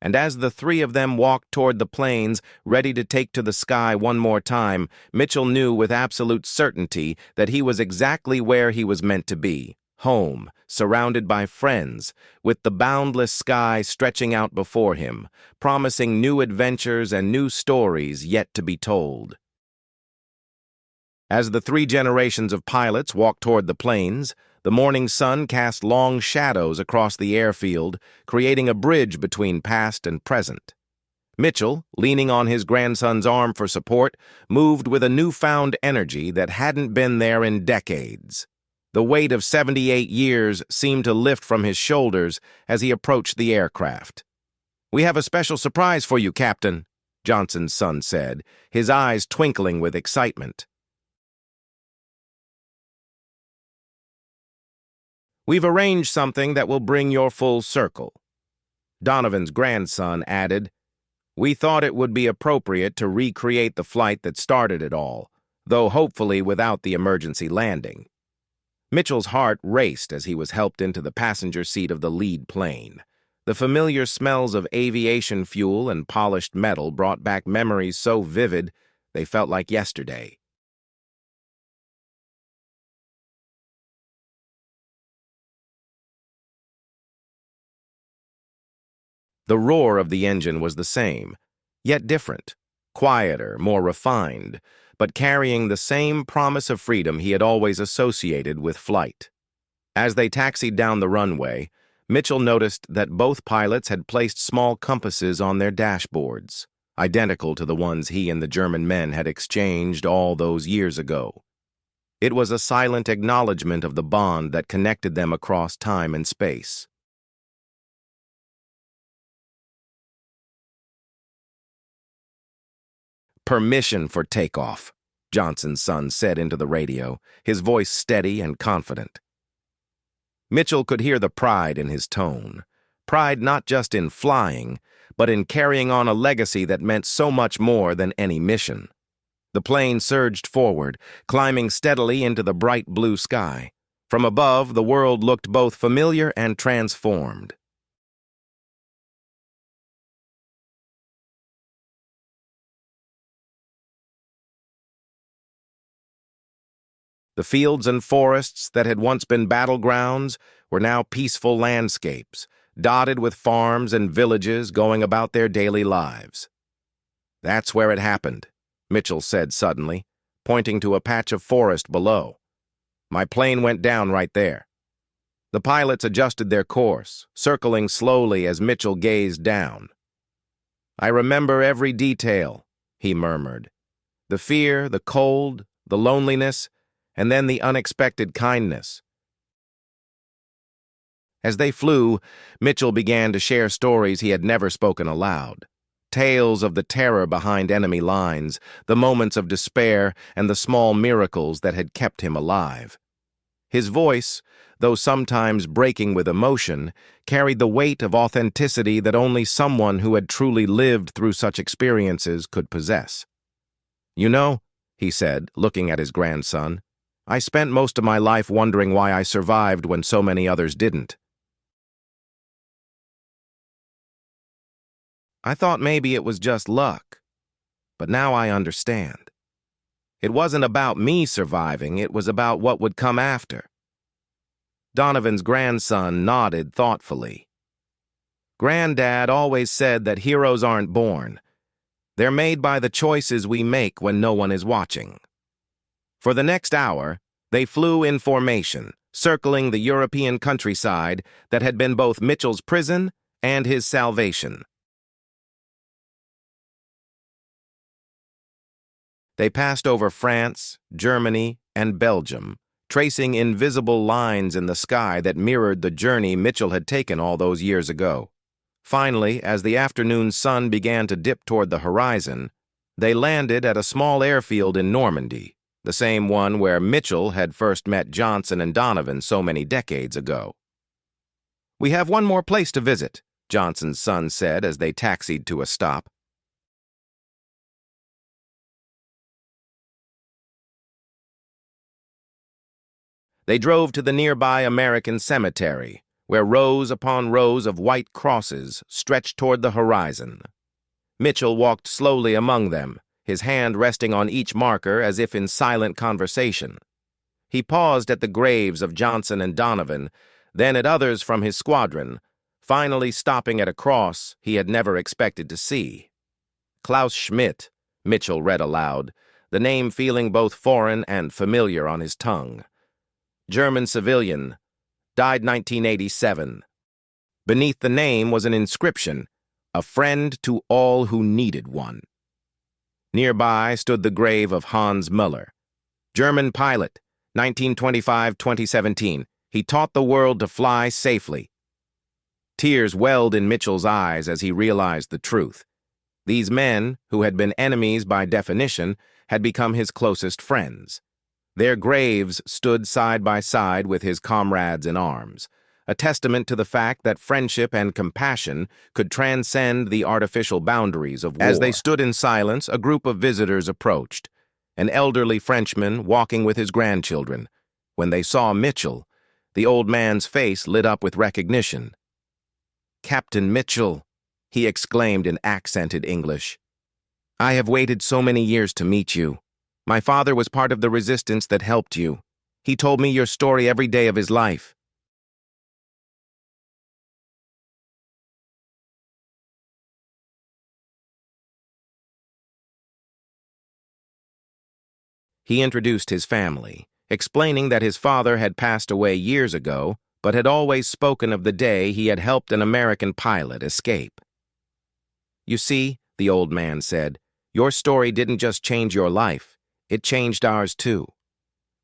And as the 3 of them walked toward the planes, ready to take to the sky one more time, Mitchell knew with absolute certainty that he was exactly where he was meant to be, home, surrounded by friends, with the boundless sky stretching out before him, promising new adventures and new stories yet to be told. As the 3 generations of pilots walked toward the planes, the morning sun cast long shadows across the airfield, creating a bridge between past and present. Mitchell, leaning on his grandson's arm for support, moved with a newfound energy that hadn't been there in decades. The weight of 78 years seemed to lift from his shoulders as he approached the aircraft. "We have a special surprise for you, Captain," Johnson's son said, his eyes twinkling with excitement. "We've arranged something that will bring your full circle." Donovan's grandson added, "We thought it would be appropriate to recreate the flight that started it all, though hopefully without the emergency landing." Mitchell's heart raced as he was helped into the passenger seat of the lead plane. The familiar smells of aviation fuel and polished metal brought back memories so vivid they felt like yesterday. The roar of the engine was the same, yet different, quieter, more refined, but carrying the same promise of freedom he had always associated with flight. As they taxied down the runway, Mitchell noticed that both pilots had placed small compasses on their dashboards, identical to the ones he and the German men had exchanged all those years ago. It was a silent acknowledgement of the bond that connected them across time and space. "Permission for takeoff," Johnson's son said into the radio, his voice steady and confident. Mitchell could hear the pride in his tone. Pride not just in flying, but in carrying on a legacy that meant so much more than any mission. The plane surged forward, climbing steadily into the bright blue sky. From above, the world looked both familiar and transformed. The fields and forests that had once been battlegrounds were now peaceful landscapes, dotted with farms and villages going about their daily lives. "That's where it happened," Mitchell said suddenly, pointing to a patch of forest below. "My plane went down right there." The pilots adjusted their course, circling slowly as Mitchell gazed down. "I remember every detail," he murmured. "The fear, the cold, the loneliness, and then the unexpected kindness." As they flew, Mitchell began to share stories he had never spoken aloud. Tales of the terror behind enemy lines, the moments of despair, and the small miracles that had kept him alive. His voice, though sometimes breaking with emotion, carried the weight of authenticity that only someone who had truly lived through such experiences could possess. "You know," he said, looking at his grandson, "I spent most of my life wondering why I survived when so many others didn't. I thought maybe it was just luck, but now I understand. It wasn't about me surviving, it was about what would come after. Donovan's grandson nodded thoughtfully. Granddad always said that heroes aren't born. They're made by the choices we make when no one is watching. For the next hour, they flew in formation, circling the European countryside that had been both Mitchell's prison and his salvation. They passed over France, Germany, and Belgium, tracing invisible lines in the sky that mirrored the journey Mitchell had taken all those years ago. Finally, as the afternoon sun began to dip toward the horizon, they landed at a small airfield in Normandy, the same one where Mitchell had first met Johnson and Donovan so many decades ago. "We have one more place to visit," Johnson's son said as they taxied to a stop. They drove to the nearby American cemetery, where rows upon rows of white crosses stretched toward the horizon. Mitchell walked slowly among them, his hand resting on each marker as if in silent conversation. He paused at the graves of Johnson and Donovan, then at others from his squadron, finally stopping at a cross he had never expected to see. Klaus Schmidt, Mitchell read aloud, the name feeling both foreign and familiar on his tongue. German civilian, died 1987. Beneath the name was an inscription, "A friend to all who needed one." Nearby stood the grave of Hans Müller, German pilot, 1925-2017. He taught the world to fly safely. Tears welled in Mitchell's eyes as he realized the truth. These men, who had been enemies by definition, had become his closest friends. Their graves stood side by side with his comrades in arms, a testament to the fact that friendship and compassion could transcend the artificial boundaries of war. As they stood in silence, a group of visitors approached, an elderly Frenchman walking with his grandchildren. When they saw Mitchell, the old man's face lit up with recognition. "Captain Mitchell," he exclaimed in accented English. "I have waited so many years to meet you. My father was part of the resistance that helped you. He told me your story every day of his life." He introduced his family, explaining that his father had passed away years ago, but had always spoken of the day he had helped an American pilot escape. "You see," the old man said, "your story didn't just change your life. It changed ours too.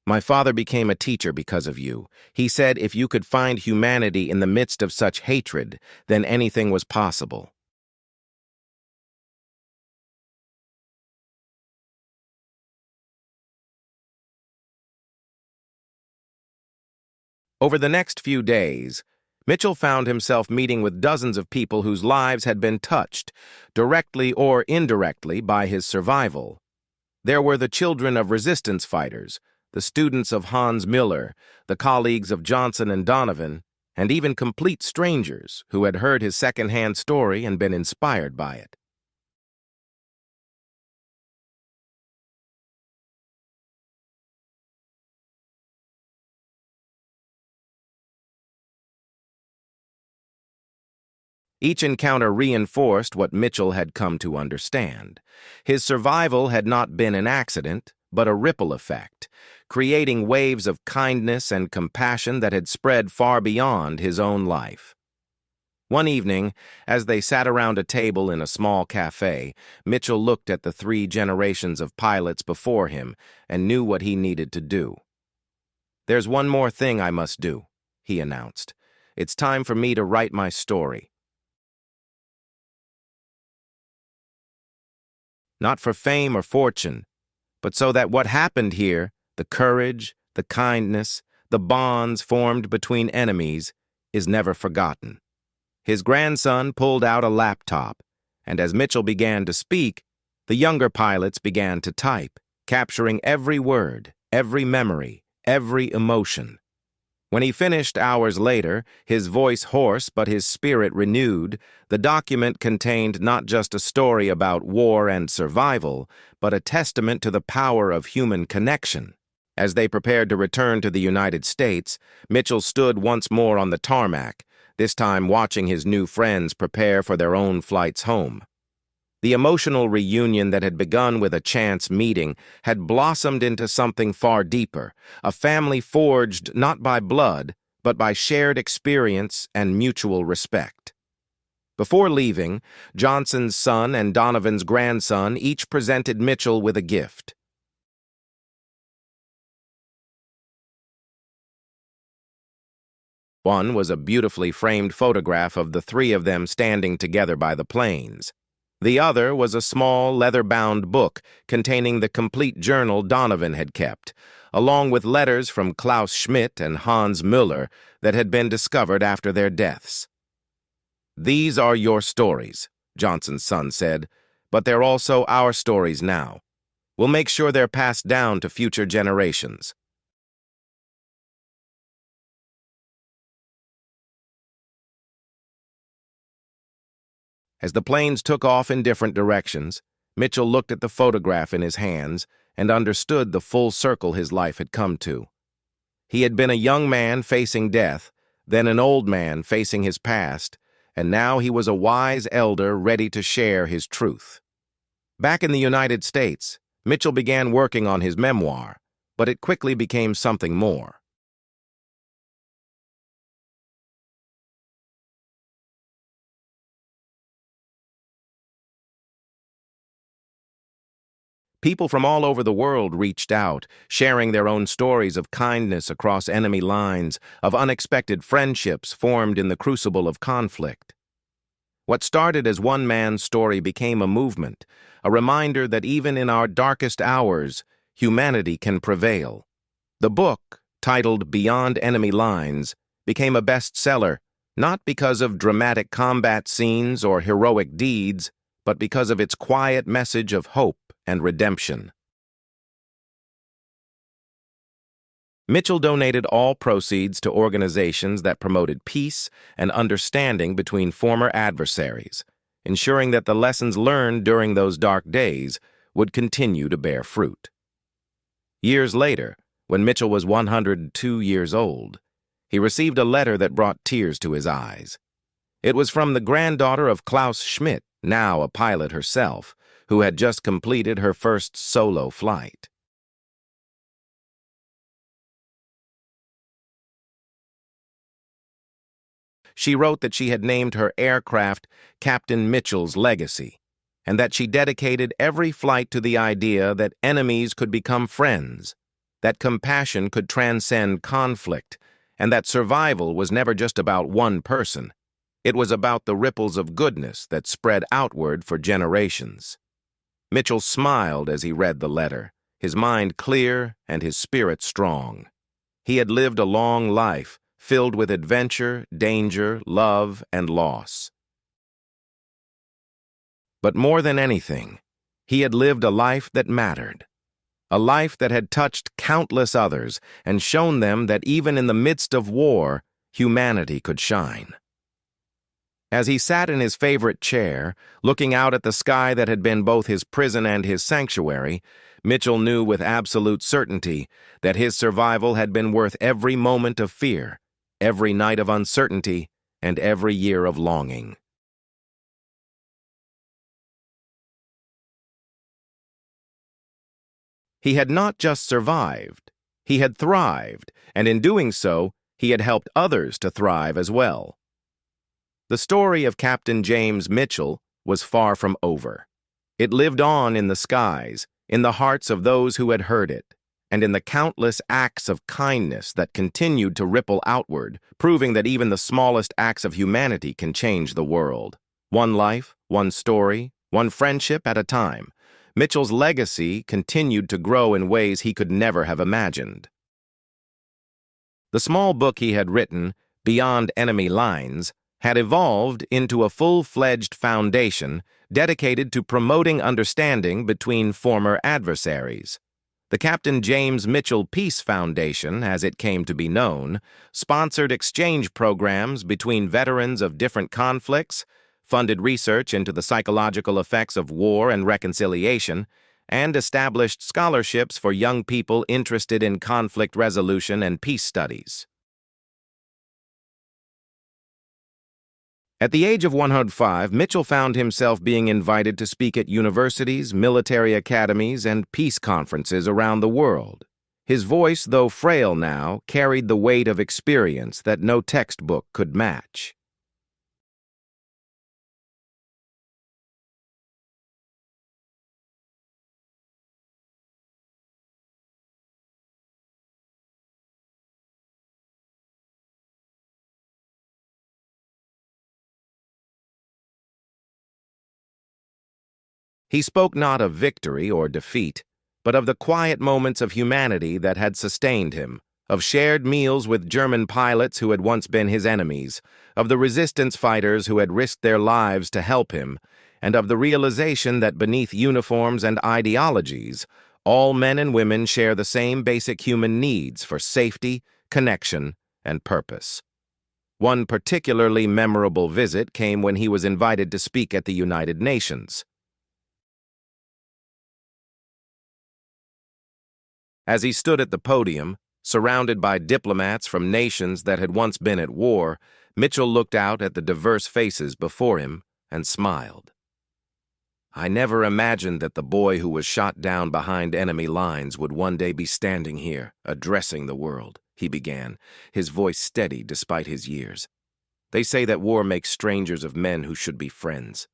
My father became a teacher because of you. He said if you could find humanity in the midst of such hatred, then anything was possible." Over the next few days, Mitchell found himself meeting with dozens of people whose lives had been touched, directly or indirectly, by his survival. There were the children of resistance fighters, the students of Hans Müller, the colleagues of Johnson and Donovan, and even complete strangers who had heard his second-hand story and been inspired by it. Each encounter reinforced what Mitchell had come to understand. His survival had not been an accident, but a ripple effect, creating waves of kindness and compassion that had spread far beyond his own life. One evening, as they sat around a table in a small cafe, Mitchell looked at the 3 generations of pilots before him and knew what he needed to do. "There's one more thing I must do," he announced. "It's time for me to write my story. Not for fame or fortune, but so that what happened here, the courage, the kindness, the bonds formed between enemies, is never forgotten." His grandson pulled out a laptop, and as Mitchell began to speak, the younger pilots began to type, capturing every word, every memory, every emotion. When he finished hours later, his voice hoarse but his spirit renewed, the document contained not just a story about war and survival, but a testament to the power of human connection. As they prepared to return to the United States, Mitchell stood once more on the tarmac, this time watching his new friends prepare for their own flights home. The emotional reunion that had begun with a chance meeting had blossomed into something far deeper, a family forged not by blood, but by shared experience and mutual respect. Before leaving, Johnson's son and Donovan's grandson each presented Mitchell with a gift. One was a beautifully framed photograph of the three of them standing together by the plains. The other was a small, leather-bound book containing the complete journal Donovan had kept, along with letters from Klaus Schmidt and Hans Müller that had been discovered after their deaths. "These are your stories," Johnson's son said, "but they're also our stories now. We'll make sure they're passed down to future generations." As the planes took off in different directions, Mitchell looked at the photograph in his hands and understood the full circle his life had come to. He had been a young man facing death, then an old man facing his past, and now he was a wise elder ready to share his truth. Back in the United States, Mitchell began working on his memoir, but it quickly became something more. People from all over the world reached out, sharing their own stories of kindness across enemy lines, of unexpected friendships formed in the crucible of conflict. What started as one man's story became a movement, a reminder that even in our darkest hours, humanity can prevail. The book, titled Beyond Enemy Lines, became a bestseller, not because of dramatic combat scenes or heroic deeds, but because of its quiet message of hope and redemption. Mitchell donated all proceeds to organizations that promoted peace and understanding between former adversaries, ensuring that the lessons learned during those dark days would continue to bear fruit. Years later, when Mitchell was 102 years old, he received a letter that brought tears to his eyes. It was from the granddaughter of Klaus Schmidt, now a pilot herself, who had just completed her first solo flight. She wrote that she had named her aircraft Captain Mitchell's Legacy, and that she dedicated every flight to the idea that enemies could become friends, that compassion could transcend conflict, and that survival was never just about one person. It was about the ripples of goodness that spread outward for generations. Mitchell smiled as he read the letter, his mind clear and his spirit strong. He had lived a long life, filled with adventure, danger, love, and loss. But more than anything, he had lived a life that mattered, a life that had touched countless others and shown them that even in the midst of war, humanity could shine. As he sat in his favorite chair, looking out at the sky that had been both his prison and his sanctuary, Mitchell knew with absolute certainty that his survival had been worth every moment of fear, every night of uncertainty, and every year of longing. He had not just survived, he had thrived, and in doing so, he had helped others to thrive as well. The story of Captain James Mitchell was far from over. It lived on in the skies, in the hearts of those who had heard it, and in the countless acts of kindness that continued to ripple outward, proving that even the smallest acts of humanity can change the world. One life, one story, one friendship at a time, Mitchell's legacy continued to grow in ways he could never have imagined. The small book he had written, Beyond Enemy Lines, had evolved into a full-fledged foundation dedicated to promoting understanding between former adversaries. The Captain James Mitchell Peace Foundation, as it came to be known, sponsored exchange programs between veterans of different conflicts, funded research into the psychological effects of war and reconciliation, and established scholarships for young people interested in conflict resolution and peace studies. At the age of 105, Mitchell found himself being invited to speak at universities, military academies, and peace conferences around the world. His voice, though frail now, carried the weight of experience that no textbook could match. He spoke not of victory or defeat, but of the quiet moments of humanity that had sustained him, of shared meals with German pilots who had once been his enemies, of the resistance fighters who had risked their lives to help him, and of the realization that beneath uniforms and ideologies, all men and women share the same basic human needs for safety, connection, and purpose. One particularly memorable visit came when he was invited to speak at the United Nations. As he stood at the podium, surrounded by diplomats from nations that had once been at war, Mitchell looked out at the diverse faces before him and smiled. "I never imagined that the boy who was shot down behind enemy lines would one day be standing here, addressing the world," he began, his voice steady despite his years. "They say that war makes strangers of men who should be friends.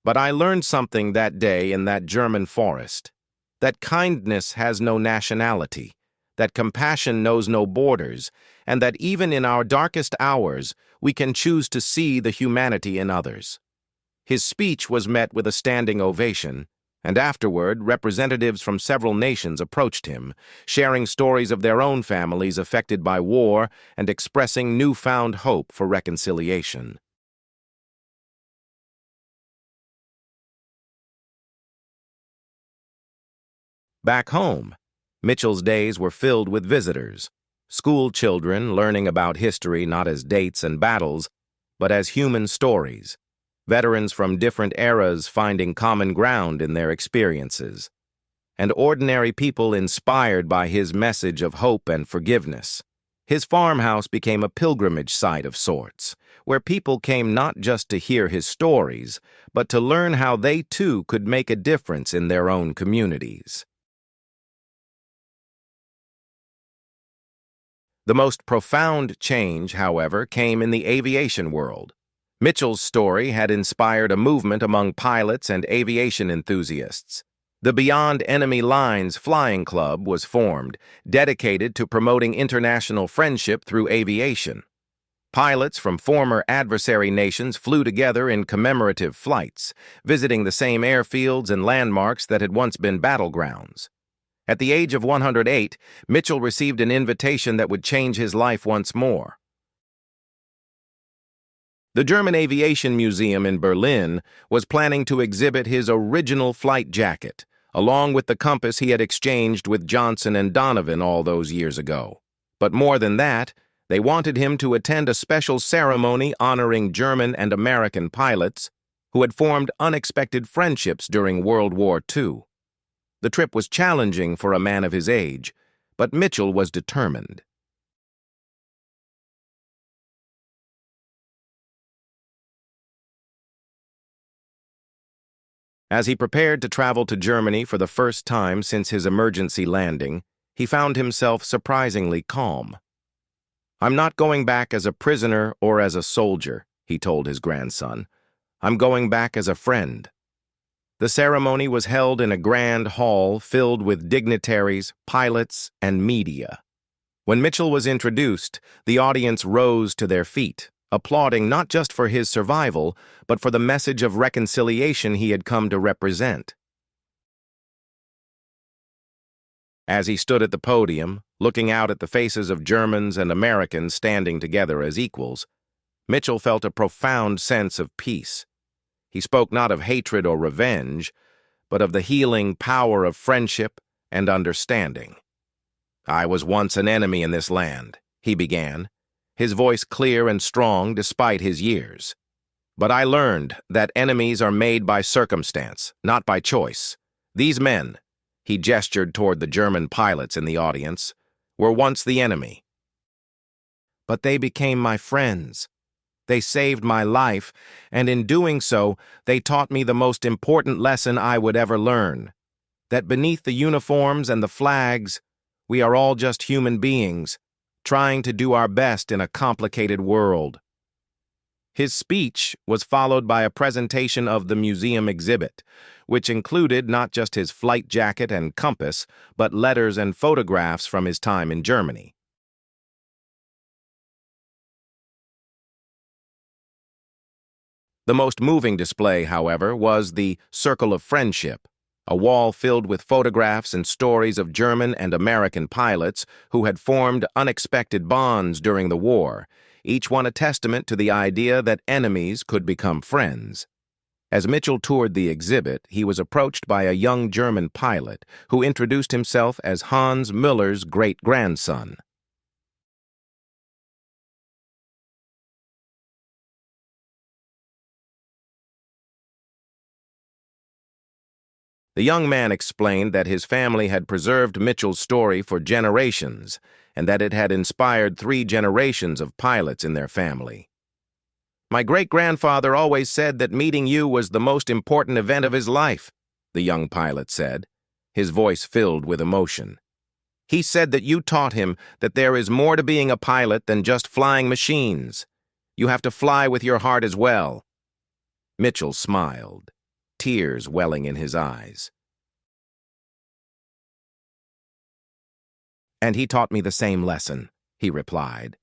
But I learned something that day in that German forest, that kindness has no nationality, that compassion knows no borders, and that even in our darkest hours, we can choose to see the humanity in others." His speech was met with a standing ovation, and afterward, representatives from several nations approached him, sharing stories of their own families affected by war and expressing newfound hope for reconciliation. Back home, Mitchell's days were filled with visitors, school children learning about history not as dates and battles, but as human stories, veterans from different eras finding common ground in their experiences, and ordinary people inspired by his message of hope and forgiveness. His farmhouse became a pilgrimage site of sorts, where people came not just to hear his stories, but to learn how they too could make a difference in their own communities. The most profound change, however, came in the aviation world. Mitchell's story had inspired a movement among pilots and aviation enthusiasts. The Beyond Enemy Lines Flying Club was formed, dedicated to promoting international friendship through aviation. Pilots from former adversary nations flew together in commemorative flights, visiting the same airfields and landmarks that had once been battlegrounds. At the age of 108, Mitchell received an invitation that would change his life once more. The German Aviation Museum in Berlin was planning to exhibit his original flight jacket, along with the compass he had exchanged with Johnson and Donovan all those years ago. But more than that, they wanted him to attend a special ceremony honoring German and American pilots who had formed unexpected friendships during World War II. The trip was challenging for a man of his age, but Mitchell was determined. As he prepared to travel to Germany for the first time since his emergency landing, he found himself surprisingly calm. "I'm not going back as a prisoner or as a soldier," he told his grandson. "I'm going back as a friend." The ceremony was held in a grand hall filled with dignitaries, pilots, and media. When Mitchell was introduced, the audience rose to their feet, applauding not just for his survival, but for the message of reconciliation he had come to represent. As he stood at the podium, looking out at the faces of Germans and Americans standing together as equals, Mitchell felt a profound sense of peace. He spoke not of hatred or revenge, but of the healing power of friendship and understanding. "I was once an enemy in this land," he began, his voice clear and strong despite his years. But I learned that enemies are made by circumstance, not by choice. These men, he gestured toward the German pilots in the audience, were once the enemy. But they became my friends. They saved my life, and in doing so, they taught me the most important lesson I would ever learn, that beneath the uniforms and the flags, we are all just human beings, trying to do our best in a complicated world. His speech was followed by a presentation of the museum exhibit, which included not just his flight jacket and compass, but letters and photographs from his time in Germany. The most moving display, however, was the Circle of Friendship, a wall filled with photographs and stories of German and American pilots who had formed unexpected bonds during the war, each one a testament to the idea that enemies could become friends. As Mitchell toured the exhibit, he was approached by a young German pilot who introduced himself as Hans Müller's great-grandson. The young man explained that his family had preserved Mitchell's story for generations and that it had inspired 3 generations of pilots in their family. "My great-grandfather always said that meeting you was the most important event of his life," the young pilot said, his voice filled with emotion. "He said that you taught him that there is more to being a pilot than just flying machines. You have to fly with your heart as well." Mitchell smiled, tears welling in his eyes. "And he taught me the same lesson," he replied.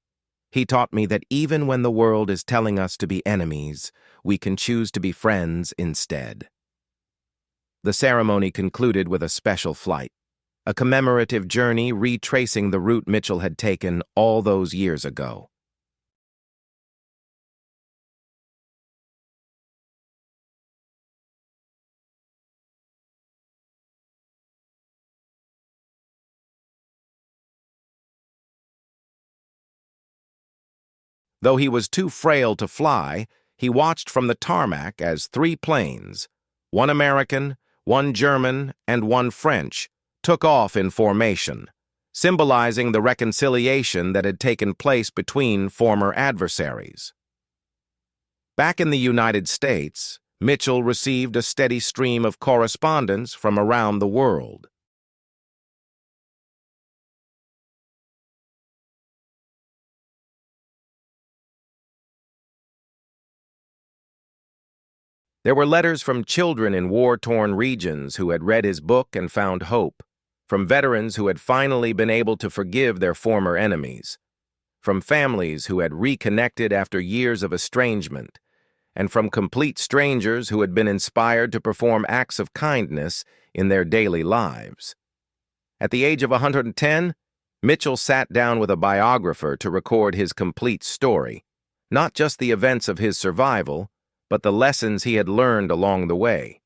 "He taught me that even when the world is telling us to be enemies, we can choose to be friends instead." The ceremony concluded with a special flight, a commemorative journey retracing the route Mitchell had taken all those years ago. Though he was too frail to fly, he watched from the tarmac as 3 planes, 1 American, 1 German, and 1 French, took off in formation, symbolizing the reconciliation that had taken place between former adversaries. Back in the United States, Mitchell received a steady stream of correspondence from around the world. There were letters from children in war-torn regions who had read his book and found hope, from veterans who had finally been able to forgive their former enemies, from families who had reconnected after years of estrangement, and from complete strangers who had been inspired to perform acts of kindness in their daily lives. At the age of 110, Mitchell sat down with a biographer to record his complete story, not just the events of his survival, but the lessons he had learned along the way.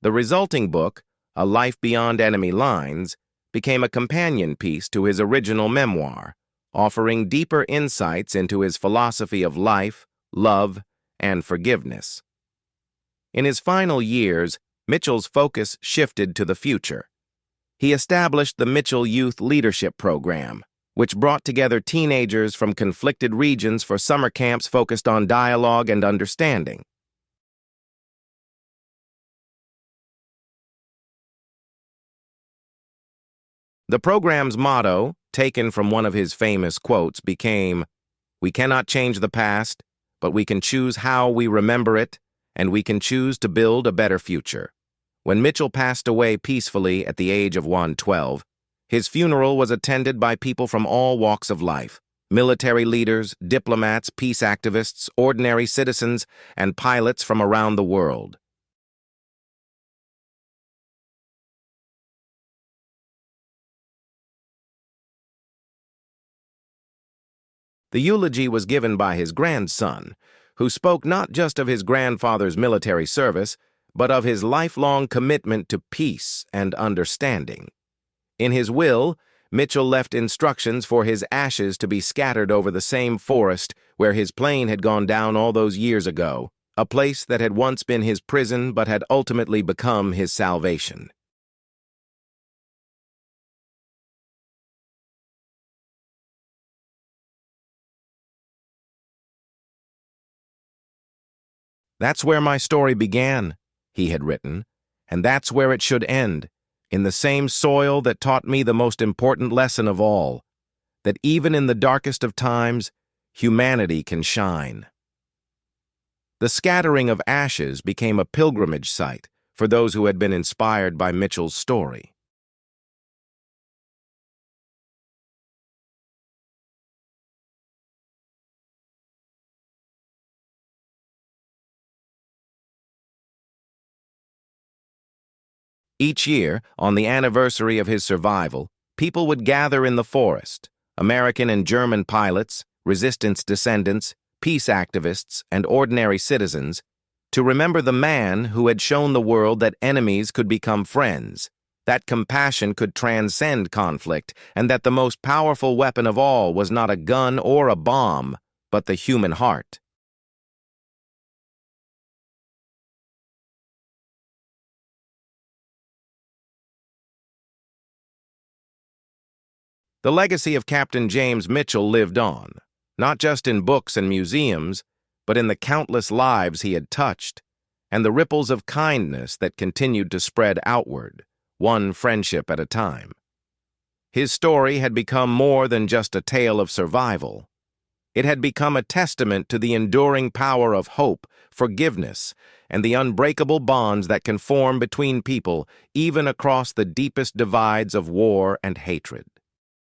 The resulting book, A Life Beyond Enemy Lines, became a companion piece to his original memoir, offering deeper insights into his philosophy of life, love, and forgiveness. In his final years, Mitchell's focus shifted to the future. He established the Mitchell Youth Leadership Program, which brought together teenagers from conflicted regions for summer camps focused on dialogue and understanding. The program's motto, taken from one of his famous quotes, became, "We cannot change the past, but we can choose how we remember it, and we can choose to build a better future." When Mitchell passed away peacefully at the age of 112, his funeral was attended by people from all walks of life: military leaders, diplomats, peace activists, ordinary citizens, and pilots from around the world. The eulogy was given by his grandson, who spoke not just of his grandfather's military service, but of his lifelong commitment to peace and understanding. In his will, Mitchell left instructions for his ashes to be scattered over the same forest where his plane had gone down all those years ago, a place that had once been his prison but had ultimately become his salvation. "That's where my story began," he had written, "and that's where it should end, in the same soil that taught me the most important lesson of all, that even in the darkest of times, humanity can shine." The scattering of ashes became a pilgrimage site for those who had been inspired by Mitchell's story. Each year, on the anniversary of his survival, people would gather in the forest, American and German pilots, resistance descendants, peace activists, and ordinary citizens, to remember the man who had shown the world that enemies could become friends, that compassion could transcend conflict, and that the most powerful weapon of all was not a gun or a bomb, but the human heart. The legacy of Captain James Mitchell lived on, not just in books and museums, but in the countless lives he had touched, and the ripples of kindness that continued to spread outward, one friendship at a time. His story had become more than just a tale of survival. It had become a testament to the enduring power of hope, forgiveness, and the unbreakable bonds that can form between people, even across the deepest divides of war and hatred.